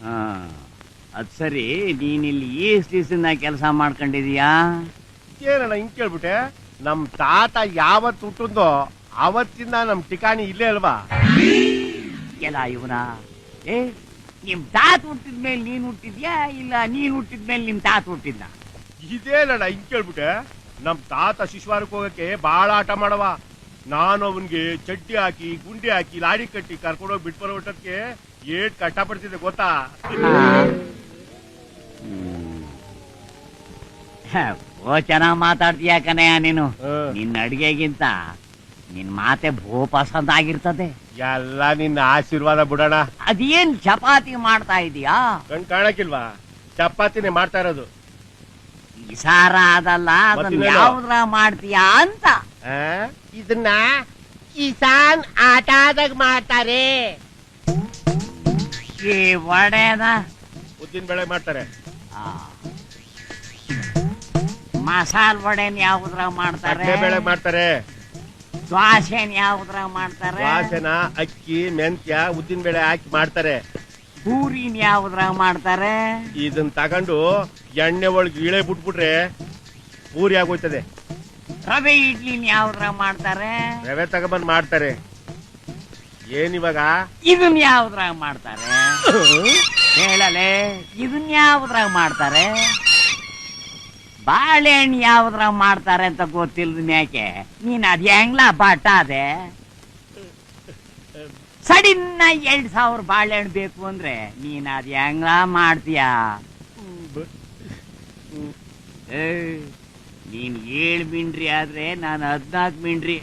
ಹಾ ಅದ್ ಸರಿ, ನೀನಿಲ್ಲಿ ಎಷ್ಟು ದಿವಸದಿಂದ ಕೆಲಸ ಮಾಡ್ಕೊಂಡಿದೀಯಾ? ಏನಣ್ಣ ಹಿಂಗ್ ಕೇಳ್ಬಿಟ್ಟೆ? ನಮ್ ತಾತ ಯಾವತ್ ಹುಟ್ಟಿದ್ನೋ ಅವತ್ತಿಂದ ನಮ್ ಠಿಕಾಣಿ ಇಲ್ಲೇ ಅಲ್ವಾ? ಎಲ್ಲ ಇವನ ನಿಮ್ ತಾತ ಹುಟ್ಟಿದ್ಮೇಲೆ ನೀನ್ ಹುಟ್ಟಿದ್ಯಾ ಇಲ್ಲ ನೀನ್ ಹುಟ್ಟಿದ್ಮೇಲೆ ನಿಮ್ ತಾತ ಹುಟ್ಟಿದ್ನ? ಇದೇನಣ್ಣ ಹಿಂಗ್ ಕೇಳ್ಬಿಟ್ಟೆ? ನಮ್ ತಾತ ಶಿಶುವಾರಕ್ಕೆ ಹೋಗಕ್ಕೆ ಬಾಳ ಆಟ ಮಾಡವ. ನಾನು ಅವನ್ಗೆ ಚಡ್ಡಿ ಹಾಕಿ ಗುಂಡಿ ಹಾಕಿ ಲಾಡಿ ಕಟ್ಟಿ ಕರ್ಕೊಂಡೋಗಿ ಬಿಟ್ಬರೋ ಊಟಕ್ಕೆ ಏಟ್ ಕಷ್ಟ ಪಡ್ತಿದ್ದೆ ಗೊತ್ತಾ? ಓ ಚೆನ್ನಾಗ್ ಮಾತಾಡ್ತೀಯ ಕಣಯ್ಯ ನೀನು. ನಿನ್ನ ಅಡ್ಗೆಗಿಂತ ನಿನ್ ಮಾತೆ ಭೂ ಪಸಂದ್ ಆಗಿರ್ತದೆ. ಎಲ್ಲ ನಿನ್ನ ಆಶೀರ್ವಾದ ಬಿಡೋಣ. ಅದೇನ್ ಚಪಾತಿ ಮಾಡ್ತಾ ಇದೀಯಾ? ಕಣ್ ಕಾಣಕ್ಕಿಲ್ವಾ? ಚಪಾತಿನೇ ಮಾಡ್ತಾ ಇರೋದು. ಈ ಸಾರ ಅದಲ್ಲ, ಅದನ್ನ ಯಾವ್ದ್ರ ಮಾಡ್ತೀಯಾ ಅಂತ. ಇದನ್ನ ಕಿಸಾನ್ ಆಟದಾಗ ಮಾಡ್ತಾರೆ. ಈ ವಡೆನ ಉದ್ದಿನ ಬೇಳೆ ಮಾಡ್ತಾರೆ. ಮಸಾಲ್ ವಡೆನ್ ಯಾವ್ದ್ರ ಮಾಡ್ತಾರೆ? ಬೇಳೆ ಮಾಡ್ತಾರೆ. ದ್ವಾಸೆನ್ ಯಾವ್ದ್ರ ಮಾಡ್ತಾರೆ? ದ್ವಾಸೆನ ಅಕ್ಕಿ ಮೆಂತ್ಯ ಉದ್ದಿನ ಬೇಳೆ ಹಾಕಿ ಮಾಡ್ತಾರೆ. ಪೂರಿನ್ ಯಾವ್ದ್ರ ಮಾಡ್ತಾರೆ? ಇದನ್ ತಗೊಂಡು ಎಣ್ಣೆ ಒಳಗೆ ಇಳೆ ಬಿಟ್ಬಿಟ್ರೆ ಪೂರಿ ಆಗೋಯ್ತದೆ. ರವೆ ಇಡ್ಲಿನ್ ಯಾವ್ದ್ರ ಮಾಡ್ತಾರೆ? ರವೆ ತಗೊಂಬಂದ್ ಮಾಡ್ತಾರೆ. ಏನಿವಾಗ ಇದನ್ ಯಾವ್ದ್ರಾಗ ಮಾಡ್ತಾರೆ? ಹೇಳಲೆ, ಇದನ್ ಯಾವ್ದ್ರಾಗ ಮಾಡ್ತಾರೆ? ಬಾಳೆಹಣ್ಣು ಯಾವ್ದ್ರಾಗ ಮಾಡ್ತಾರೆ ಅಂತ ಗೊತ್ತಿಲ್ದ ಮ್ಯಾಕೆ ನೀನ್ ಅದ್ ಹೆಂಗ್ಲ ಬಟ್ಟ ಅದೇ? ಸಡಿನ್ನ 2000 ಬಾಳೆಹಣ್ಣು ಬೇಕು ಅಂದ್ರೆ ನೀನ್ ಅದ್ ಹೆಂಗ್ಲ ಮಾಡ್ತೀಯ? ನೀನ್ 7 ಮಿಂಡ್ರಿ ಆದ್ರೆ ನಾನು 14 ಮಿಂಡ್ರಿ.